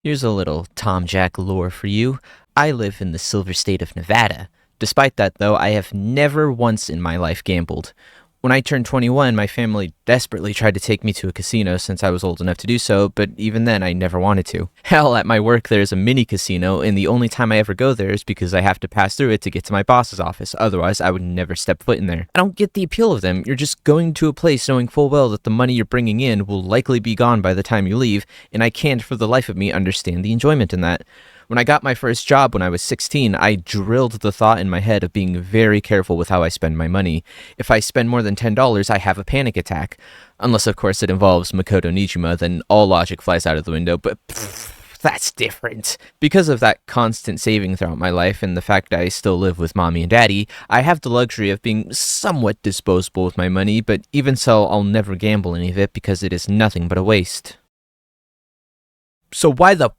Here's a little Tom Jack lore for you. I live in the silver state of Nevada. Despite that, though, I have never once in my life gambled. When I turned 21, my family desperately tried to take me to a casino since I was old enough to do so, but even then I never wanted to. Hell, at my work there's a mini casino, and the only time I ever go there is because I have to pass through it to get to my boss's office, otherwise I would never step foot in there. I don't get the appeal of them. You're just going to a place knowing full well that the money you're bringing in will likely be gone by the time you leave, and I can't for the life of me understand the enjoyment in that. When I got my first job when I was 16, I drilled the thought in my head of being very careful with how I spend my money. If I spend more than $10, I have a panic attack. Unless, of course, it involves Makoto Nijima, then all logic flies out of the window, but that's different. Because of that constant saving throughout my life and the fact that I still live with mommy and daddy, I have the luxury of being somewhat disposable with my money, but even so, I'll never gamble any of it because it is nothing but a waste. So why the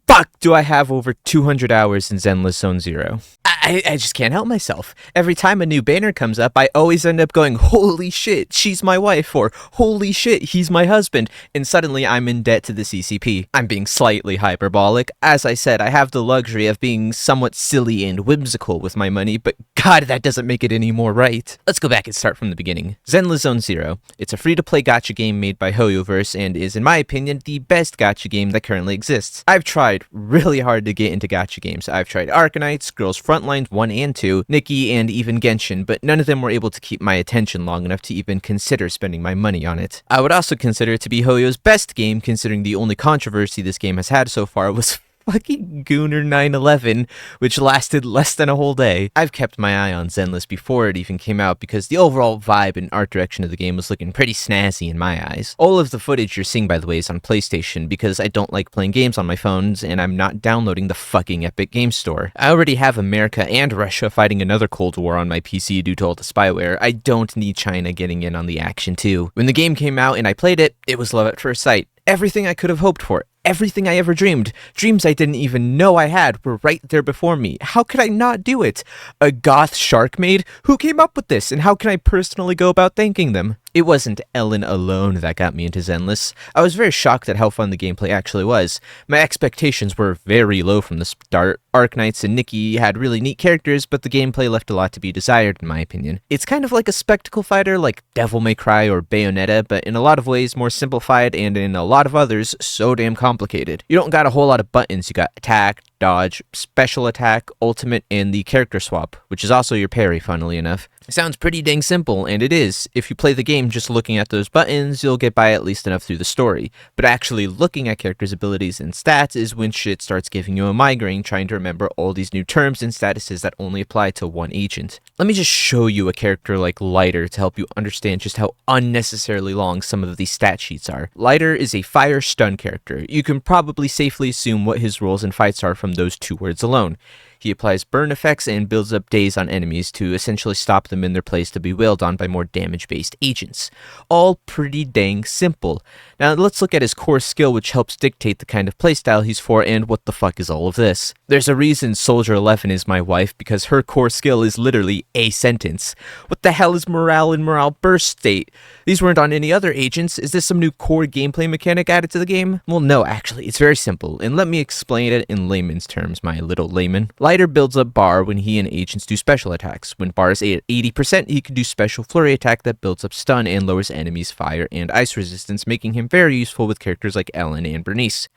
fuck do I have over 200 hours in Zenless Zone Zero? I just can't help myself. Every time a new banner comes up, I always end up going, holy shit, she's my wife, or holy shit, he's my husband, and suddenly I'm in debt to the CCP. I'm being slightly hyperbolic. As I said, I have the luxury of being somewhat silly and whimsical with my money, but god, that doesn't make it any more right. Let's go back and start from the beginning. Zenless Zone Zero. It's a free-to-play gacha game made by Hoyoverse and is, in my opinion, the best gacha game that currently exists. I've tried really hard to get into gacha games. I've tried Arkanites, Girls Frontline 1 and 2, Nikki, and even Genshin, but none of them were able to keep my attention long enough to even consider spending my money on it. I would also consider it to be Hoyo's best game, considering the only controversy this game has had so far was fucking Gooner 911, which lasted less than a whole day. I've kept my eye on Zenless before it even came out because the overall vibe and art direction of the game was looking pretty snazzy in my eyes. All of the footage you're seeing, by the way, is on PlayStation because I don't like playing games on my phones and I'm not downloading the fucking Epic Game Store. I already have America and Russia fighting another Cold War on my PC due to all the spyware. I don't need China getting in on the action too. When the game came out and I played it, it was love at first sight. Everything I could have hoped for. Everything I ever dreamed. Dreams I didn't even know I had were right there before me. How could I not do it? A goth shark maid? Who came up with this, and how can I personally go about thanking them? It wasn't Ellen alone that got me into Zenless. I was very shocked at how fun the gameplay actually was. My expectations were very low from the start. Arknights and Nikki had really neat characters, but the gameplay left a lot to be desired, in my opinion. It's kind of like a spectacle fighter like Devil May Cry or Bayonetta, but in a lot of ways more simplified, and in a lot of others, so damn complicated. You don't got a whole lot of buttons. You got attack, dodge, special attack, ultimate, and the character swap, which is also your parry, funnily enough. It sounds pretty dang simple, and it is. If you play the game just looking at those buttons, you'll get by at least enough through the story. But actually looking at characters' abilities and stats is when shit starts giving you a migraine trying to remember all these new terms and statuses that only apply to one agent. Let me just show you a character like Lighter to help you understand just how unnecessarily long some of these stat sheets are. Lighter is a fire stun character. You can probably safely assume what his roles in fights are from those two words alone. He applies burn effects and builds up daze on enemies to essentially stop them in their place to be wailed on by more damage-based agents. All pretty dang simple. Now let's look at his core skill, which helps dictate the kind of playstyle he's for and what the fuck is all of this. There's a reason Soldier 11 is my wife, because her core skill is literally a sentence. What the hell is morale and morale burst state? These weren't on any other agents. Is this some new core gameplay mechanic added to the game? Well, no, actually, it's very simple, and let me explain it in layman's terms, my little layman. Lighter builds up bar when he and agents do special attacks. When bar is at 80%, he can do special flurry attack that builds up stun and lowers enemies' fire and ice resistance, making him very useful with characters like Ellen and Bernice.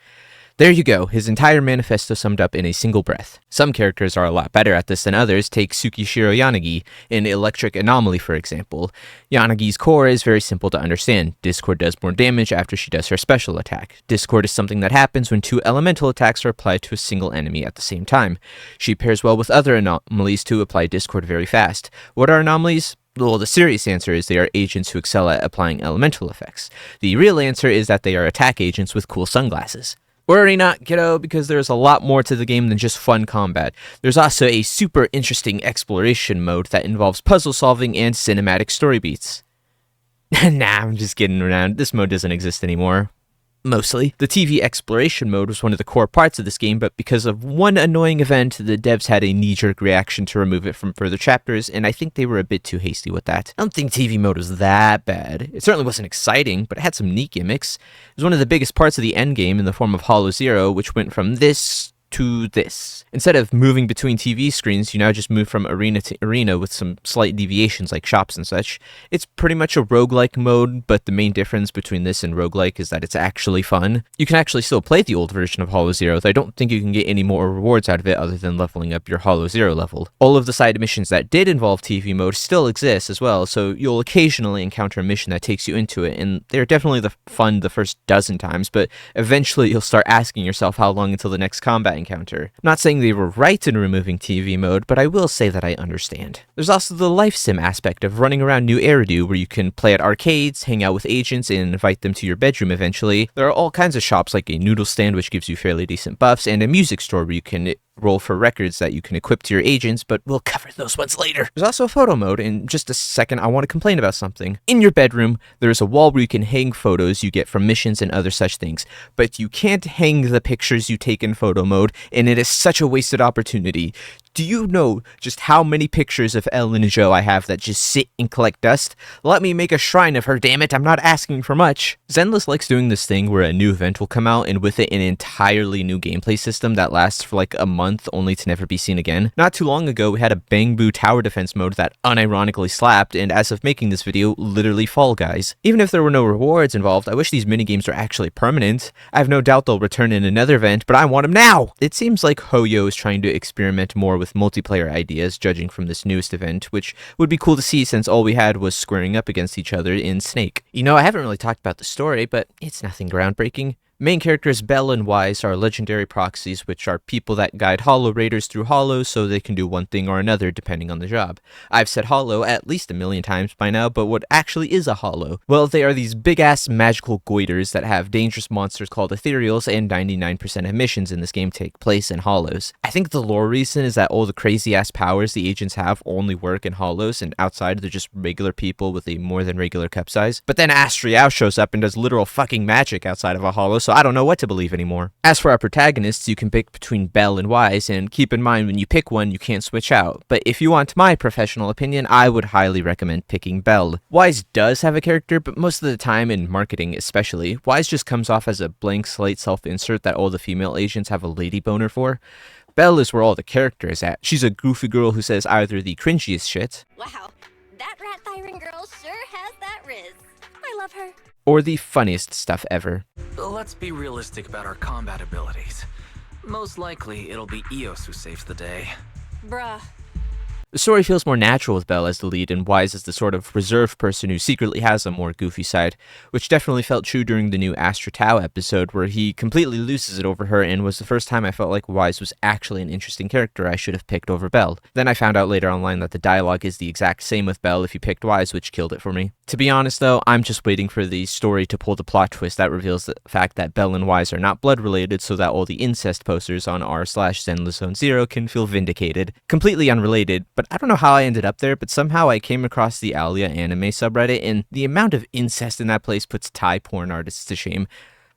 There you go, his entire manifesto summed up in a single breath. Some characters are a lot better at this than others. Take Tsukishiro Yanagi in Electric Anomaly, for example. Yanagi's core is very simple to understand. Discord does more damage after she does her special attack. Discord is something that happens when two elemental attacks are applied to a single enemy at the same time. She pairs well with other anomalies to apply Discord very fast. What are anomalies? Well, the serious answer is they are agents who excel at applying elemental effects. The real answer is that they are attack agents with cool sunglasses. Worry not, kiddo, because there's a lot more to the game than just fun combat. There's also a super interesting exploration mode that involves puzzle solving and cinematic story beats. Nah, I'm just kidding around. This mode doesn't exist anymore. mostly. The TV exploration mode was one of the core parts of this game, but because of one annoying event, the devs had a knee-jerk reaction to remove it from further chapters, and I think they were a bit too hasty with that. I don't think TV mode was that bad. It certainly wasn't exciting, but it had some neat gimmicks. It was one of the biggest parts of the endgame in the form of Hollow Zero, which went from this to this. Instead of moving between TV screens, you now just move from arena to arena with some slight deviations like shops and such. It's pretty much a roguelike mode, but the main difference between this and roguelike is that it's actually fun. You can actually still play the old version of Hollow Zero, though I don't think you can get any more rewards out of it other than leveling up your Hollow Zero level. All of the side missions that did involve TV mode still exist as well, so you'll occasionally encounter a mission that takes you into it, and they're definitely fun the first dozen times, but eventually you'll start asking yourself how long until the next combat encounter. Not saying they were right in removing TV mode, but I will say that I understand. There's also the life sim aspect of running around New Eridu, where you can play at arcades, hang out with agents, and invite them to your bedroom eventually. There are all kinds of shops like a noodle stand, which gives you fairly decent buffs, and a music store where you can roll for records that you can equip to your agents, but we'll cover those ones later. There's also a photo mode. In just a second, I want to complain about something. In your bedroom, there's a wall where you can hang photos you get from missions and other such things, but you can't hang the pictures you take in photo mode, and it is such a wasted opportunity. Do you know just how many pictures of Ellen and Joe I have that just sit and collect dust? Let me make a shrine of her, damn it, I'm not asking for much. Zenless likes doing this thing where a new event will come out, and with it an entirely new gameplay system that lasts for like a month only to never be seen again. Not too long ago, we had a Bang Boo tower defense mode that unironically slapped, and as of making this video, literally Fall Guys. Even if there were no rewards involved, I wish these minigames were actually permanent. I have no doubt they'll return in another event, but I want them now! It seems like Hoyo is trying to experiment more with multiplayer ideas, judging from this newest event, which would be cool to see since all we had was squaring up against each other in Snake. You know, I haven't really talked about the story, but it's nothing groundbreaking. Main characters Bell and Wise are legendary proxies, which are people that guide Hollow Raiders through Hollow so they can do one thing or another depending on the job. I've said Hollow at least 1,000,000 times by now, but what actually is a Hollow? Well, they are these big-ass magical goiters that have dangerous monsters called ethereals, and 99% of missions in this game take place in Hollows. I think the lore reason is that all the crazy-ass powers the agents have only work in Hollows, and outside they're just regular people with a more than regular cup size. But then Astriao shows up and does literal fucking magic outside of a Hollow, so I don't know what to believe anymore. As for our protagonists, you can pick between Bell and Wise, and keep in mind when you pick one, you can't switch out. But if you want my professional opinion, I would highly recommend picking Bell. Wise does have a character, but most of the time, in marketing especially, Wise just comes off as a blank slate self-insert that all the female agents have a lady boner for. Bell is where all the character is at. She's a goofy girl who says either the cringiest shit, wow, that rat siren girl sure has that riz. I love her. Or the funniest stuff ever. Let's be realistic about our combat abilities. Most likely, it'll be Eos who saves the day. Bruh. The story feels more natural with Bell as the lead and Wise as the sort of reserved person who secretly has a more goofy side, which definitely felt true during the new Astra Tau episode where he completely loses it over her and was the first time I felt like Wise was actually an interesting character I should have picked over Bell. Then I found out later online that the dialogue is the exact same with Bell if you picked Wise, which killed it for me. To be honest though, I'm just waiting for the story to pull the plot twist that reveals the fact that Bell and Wise are not blood related so that all the incest posters on r/Zenless Zone Zero can feel vindicated. Completely unrelated, but I don't know how I ended up there, but somehow I came across the Alia anime subreddit, and the amount of incest in that place puts Thai porn artists to shame.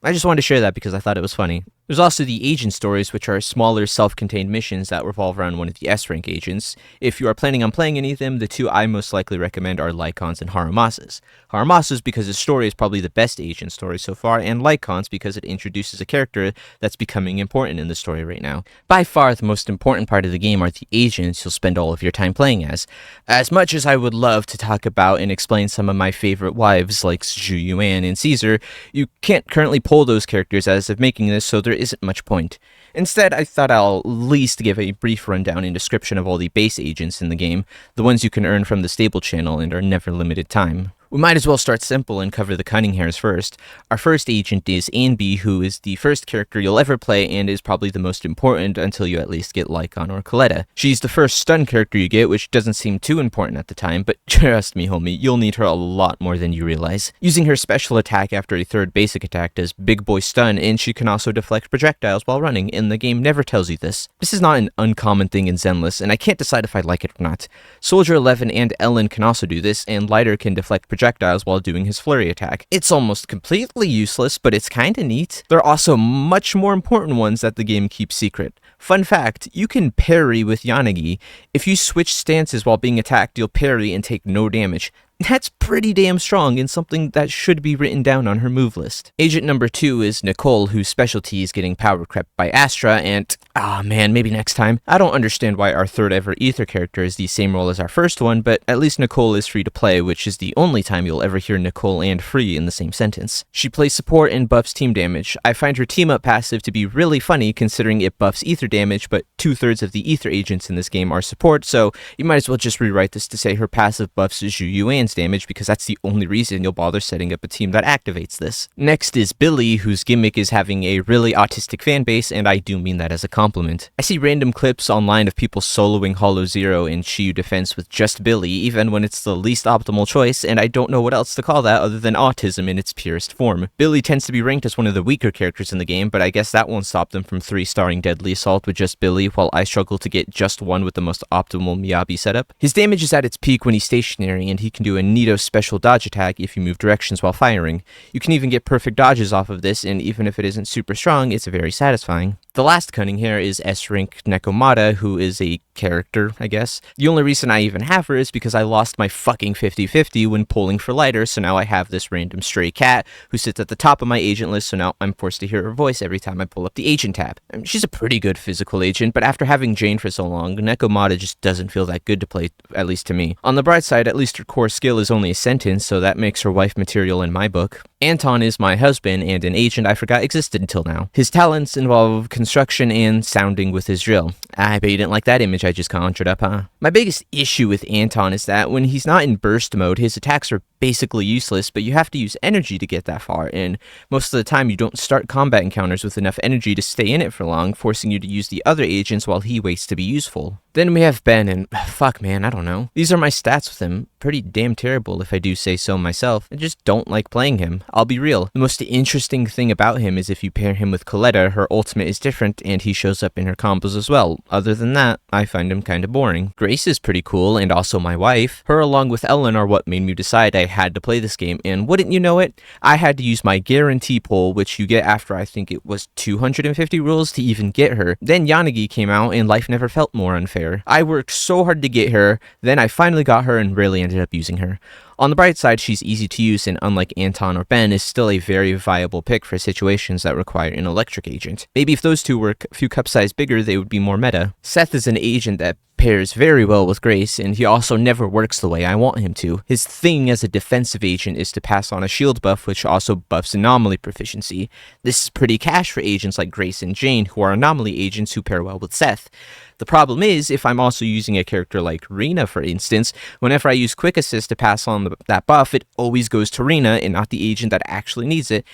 I just wanted to share that because I thought it was funny. There's also the agent stories, which are smaller, self-contained missions that revolve around one of the S-rank agents. If you are planning on playing any of them, the two I most likely recommend are Lycon's and Haramasa's. Haramasa's because his story is probably the best agent story so far, and Lycon's because it introduces a character that's becoming important in the story right now. By far, the most important part of the game are the agents you'll spend all of your time playing as. As much as I would love to talk about and explain some of my favorite wives, like Zhu Yuan and Caesar, you can't currently pull those characters as of making this, so there isn't much point. Instead, I thought I'll at least give a brief rundown and description of all the base agents in the game, the ones you can earn from the stable channel and are never limited time. We might as well start simple and cover the cunning hairs first. Our first agent is Anby, who is the first character you'll ever play and is probably the most important until you at least get Lycon or Coletta. She's the first stun character you get, which doesn't seem too important at the time, but trust me homie, you'll need her a lot more than you realize. Using her special attack after a third basic attack does big boy stun, and she can also deflect projectiles while running, and the game never tells you this. This is not an uncommon thing in Zenless, and I can't decide if I like it or not. Soldier 11 and Ellen can also do this, and Lighter can deflect projectiles projectiles while doing his flurry attack. It's almost completely useless, but it's kinda neat. There are also much more important ones that the game keeps secret. Fun fact, you can parry with Yanagi. If you switch stances while being attacked, you'll parry and take no damage. That's pretty damn strong and something that should be written down on her move list. Agent number 2 is Nicole, whose specialty is getting power crept by Astra, and man, maybe next time. I don't understand why our third ever Ether character is the same role as our first one, but at least Nicole is free to play, which is the only time you'll ever hear Nicole and free in the same sentence. She plays support and buffs team damage. I find her team up passive to be really funny considering it buffs Ether damage, but 2/3 of the Ether agents in this game are support, so you might as well just rewrite this to say her passive buffs Zhu Yuan's damage, because that's the only reason you'll bother setting up a team that activates this. Next is Billy, whose gimmick is having a really autistic fan base, and I do mean that as a compliment. I see random clips online of people soloing Hollow Zero in Shiyu Defense with just Billy, even when it's the least optimal choice, and I don't know what else to call that other than autism in its purest form. Billy tends to be ranked as one of the weaker characters in the game, but I guess that won't stop them from 3-starring Deadly Assault with just Billy, while I struggle to get just one with the most optimal Miyabi setup. His damage is at its peak when he's stationary, and he can do a neato special dodge attack if you move directions while firing. You can even get perfect dodges off of this, and even if it isn't super strong, it's very satisfying. The last cunning hair is S-Rank Nekomata, who is a character, I guess. The only reason I even have her is because I lost my fucking 50-50 when pulling for lighter, so now I have this random stray cat who sits at the top of my agent list, so now I'm forced to hear her voice every time I pull up the agent tab. She's a pretty good physical agent, but after having Jane for so long, Nekomata just doesn't feel that good to play, at least to me. On the bright side, at least her core skill is only a sentence, so that makes her wife material in my book. Anton is my husband and an agent I forgot existed until now. His talents involve construction and sounding with his drill. I bet you didn't like that image I just conjured up, huh? My biggest issue with Anton is that when he's not in burst mode, his attacks are basically useless, but you have to use energy to get that far, and most of the time you don't start combat encounters with enough energy to stay in it for long, forcing you to use the other agents while he waits to be useful. Then we have Ben, and fuck man, I don't know. These are my stats with him. Pretty damn terrible if I do say so myself. I just don't like playing him. I'll be real. The most interesting thing about him is if you pair him with Coletta, her ultimate is different and he shows up in her combos as well. Other than that, I find him kinda boring. Grace is pretty cool and also my wife. Her along with Ellen are what made me decide I had to play this game, and wouldn't you know it, I had to use my guarantee pull, which you get after I think it was 250 rules to even get her. Then Yanagi came out and life never felt more unfair. I worked so hard to get her, then I finally got her and really ended up using her. On the bright side, she's easy to use and unlike Anton or Ben, is still a very viable pick for situations that require an electric agent. Maybe if those two were a few cup size bigger, they would be more meta. Seth is an agent that pairs very well with Grace, and he also never works the way I want him to. His thing as a defensive agent is to pass on a shield buff, which also buffs anomaly proficiency. This is pretty cash for agents like Grace and Jane, who are anomaly agents who pair well with Seth. The problem is, if I'm also using a character like Rena, for instance, whenever I use Quick Assist to pass on that buff, it always goes to Rena and not the agent that actually needs it.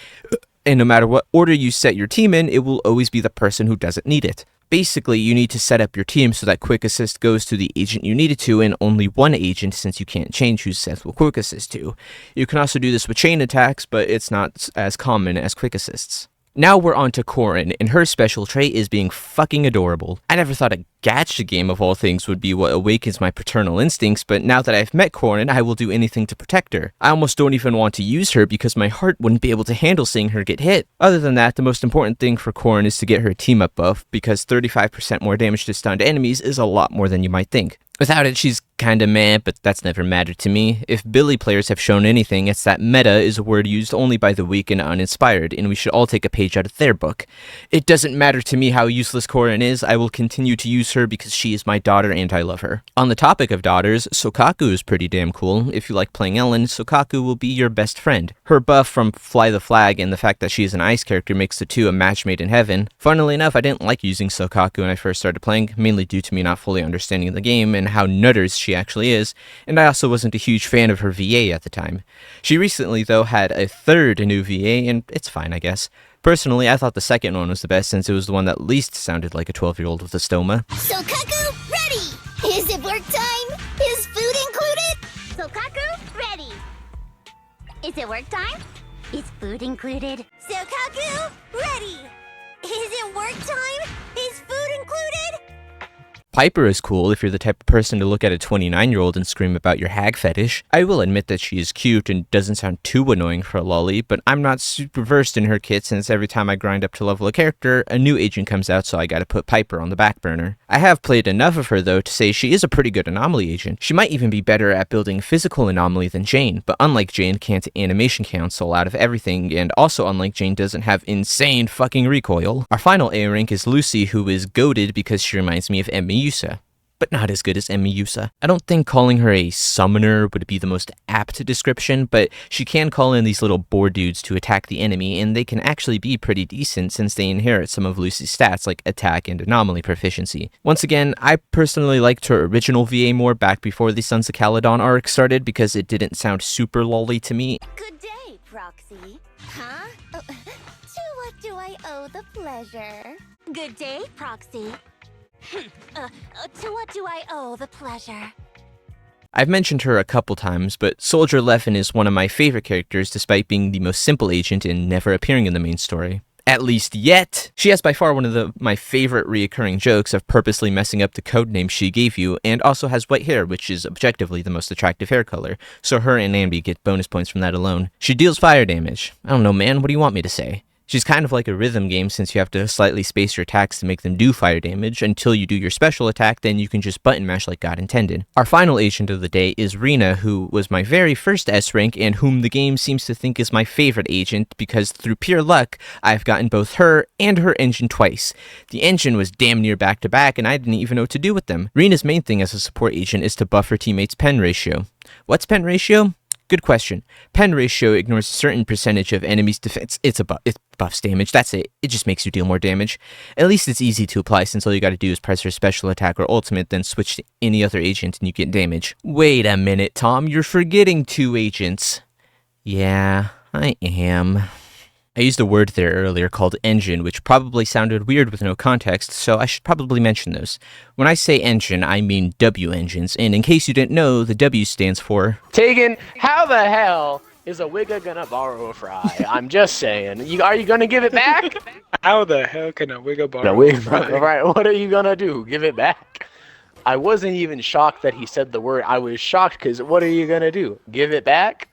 And no matter what order you set your team in, it will always be the person who doesn't need it. Basically, you need to set up your team so that Quick Assist goes to the agent you need it to, and only one agent, since you can't change who Seth will Quick Assist to. You can also do this with chain attacks, but it's not as common as Quick Assists. Now we're on to Corin, and her special trait is being fucking adorable. I never thought a gacha game of all things would be what awakens my paternal instincts, but now that I've met Corin, I will do anything to protect her. I almost don't even want to use her because my heart wouldn't be able to handle seeing her get hit. Other than that, the most important thing for Corin is to get her team up buff, because 35% more damage to stunned enemies is a lot more than you might think. Without it, she's kinda meh, but that's never mattered to me. If Billy players have shown anything, it's that meta is a word used only by the weak and uninspired, and we should all take a page out of their book. It doesn't matter to me how useless Corin is, I will continue to use her because she is my daughter and I love her. On the topic of daughters, Sokaku is pretty damn cool. If you like playing Ellen, Sokaku will be your best friend. Her buff from Fly the Flag and the fact that she is an ice character makes the two a match made in heaven. Funnily enough, I didn't like using Sokaku when I first started playing, mainly due to me not fully understanding the game and how nutters she actually is, and I also wasn't a huge fan of her VA at the time. She recently, though, had a third new VA, and it's fine, I guess. Personally, I thought the second one was the best since it was the one that least sounded like a 12-year-old with a stoma. Sokaku, ready! Is it work time? Is food included? Sokaku, ready! Is it work time? Is food included? Sokaku, ready! Is it work time? Is food included? Piper is cool if you're the type of person to look at a 29-year-old and scream about your hag fetish. I will admit that she is cute and doesn't sound too annoying for a lolly, but I'm not super versed in her kit since every time I grind up to level a character, a new agent comes out, so I gotta put Piper on the back burner. I have played enough of her though to say she is a pretty good anomaly agent. She might even be better at building physical anomaly than Jane, but unlike Jane, can't animation cancel out of everything, and also unlike Jane, doesn't have insane fucking recoil. Our final A rank is Lucy, who is goated because she reminds me of Emmy Yusa, but not as good as Emmy Yusa. I don't think calling her a summoner would be the most apt description, but she can call in these little boar dudes to attack the enemy, and they can actually be pretty decent since they inherit some of Lucy's stats like attack and anomaly proficiency. Once again, I personally liked her original VA more back before the Sons of Caledon arc started because it didn't sound super lolly to me. Good day, Proxy. Huh? To what do I owe the pleasure? Good day, Proxy. To what do I owe the pleasure? I've mentioned her a couple times, but Soldier Leffen is one of my favorite characters despite being the most simple agent and never appearing in the main story. At least yet! She has by far one of my favorite reoccurring jokes of purposely messing up the codename she gave you, and also has white hair, which is objectively the most attractive hair color, so her and Ambi get bonus points from that alone. She deals fire damage. I don't know, man, what do you want me to say? She's kind of like a rhythm game since you have to slightly space your attacks to make them do fire damage. Until you do your special attack, then you can just button mash like God intended. Our final agent of the day is Rena, who was my very first S rank and whom the game seems to think is my favorite agent because through pure luck, I've gotten both her and her engine twice. The engine was damn near back to back and I didn't even know what to do with them. Rena's main thing as a support agent is to buff her teammates' pen ratio. What's pen ratio? Good question. Pen ratio ignores a certain percentage of enemies' defense. It buffs damage, that's it. It just makes you deal more damage. At least it's easy to apply since all you gotta do is press her special attack or ultimate, then switch to any other agent and you get damage. Wait a minute, Tom, you're forgetting two agents. Yeah, I am. I used a word there earlier called engine, which probably sounded weird with no context, so I should probably mention those. When I say engine, I mean W engines, and in case you didn't know, the W stands for... Tegan, how the hell is a Wigga gonna borrow a fry? I'm just saying. Are you gonna give it back? How the hell can a Wigga borrow No, a fry? right, what are you gonna do? Give it back? I wasn't even shocked that he said the word. I was shocked because what are you gonna do? Give it back?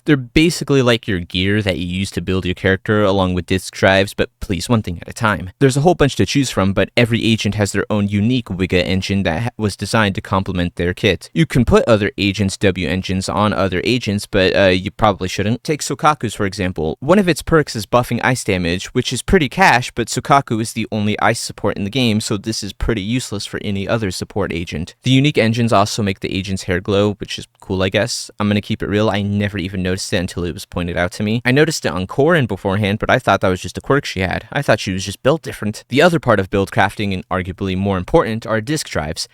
They're basically like your gear that you use to build your character along with disk drives, but please, one thing at a time. There's a whole bunch to choose from, but every agent has their own unique Wigga engine that was designed to complement their kit. You can put other agents' W engines on other agents, but you probably shouldn't. Take Sokaku's for example. One of its perks is buffing ice damage, which is pretty cash, but Sokaku is the only ice support in the game, so this is pretty useless for any other support agent. The unique engines also make the agent's hair glow, which is cool, I guess. I'm gonna keep it real, I never even noticed it until it was pointed out to me. I noticed it on Corin beforehand, but I thought that was just a quirk she had. I thought she was just built different. The other part of build crafting, and arguably more important, are disk drives.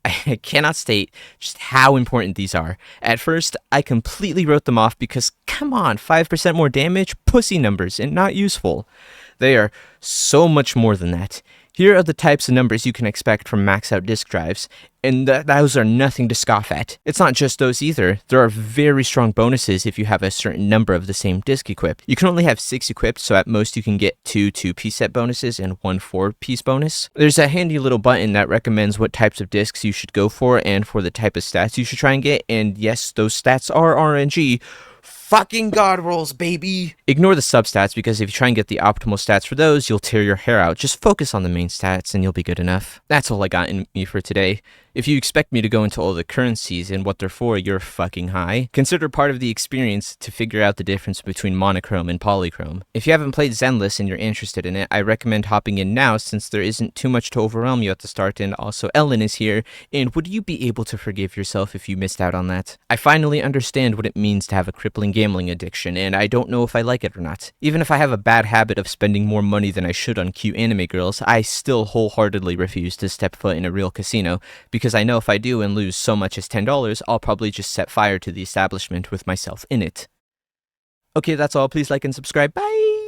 I cannot state just how important these are. At first, I completely wrote them off because, come on, 5% more damage? Pussy numbers and not useful. They are so much more than that. Here are the types of numbers you can expect from maxed out disk drives, and those are nothing to scoff at. It's not just those either. There are very strong bonuses if you have a certain number of the same disk equipped. You can only have 6 equipped, so at most you can get 2 2-piece set bonuses and 1 4-piece bonus. There's a handy little button that recommends what types of disks you should go for and for the type of stats you should try and get, and yes, those stats are RNG. Fucking god rolls, baby! Ignore the substats because if you try and get the optimal stats for those, you'll tear your hair out. Just focus on the main stats and you'll be good enough. That's all I got in me for today. If you expect me to go into all the currencies and what they're for, you're fucking high. Consider part of the experience to figure out the difference between monochrome and polychrome. If you haven't played Zenless and you're interested in it, I recommend hopping in now since there isn't too much to overwhelm you at the start, and also Ellen is here, and would you be able to forgive yourself if you missed out on that? I finally understand what it means to have a crippling gambling addiction, and I don't know if I like it or not. Even if I have a bad habit of spending more money than I should on cute anime girls, I still wholeheartedly refuse to step foot in a real casino, because I know if I do and lose so much as $10, I'll probably just set fire to the establishment with myself in it. Okay, that's all. Please like and subscribe. Bye!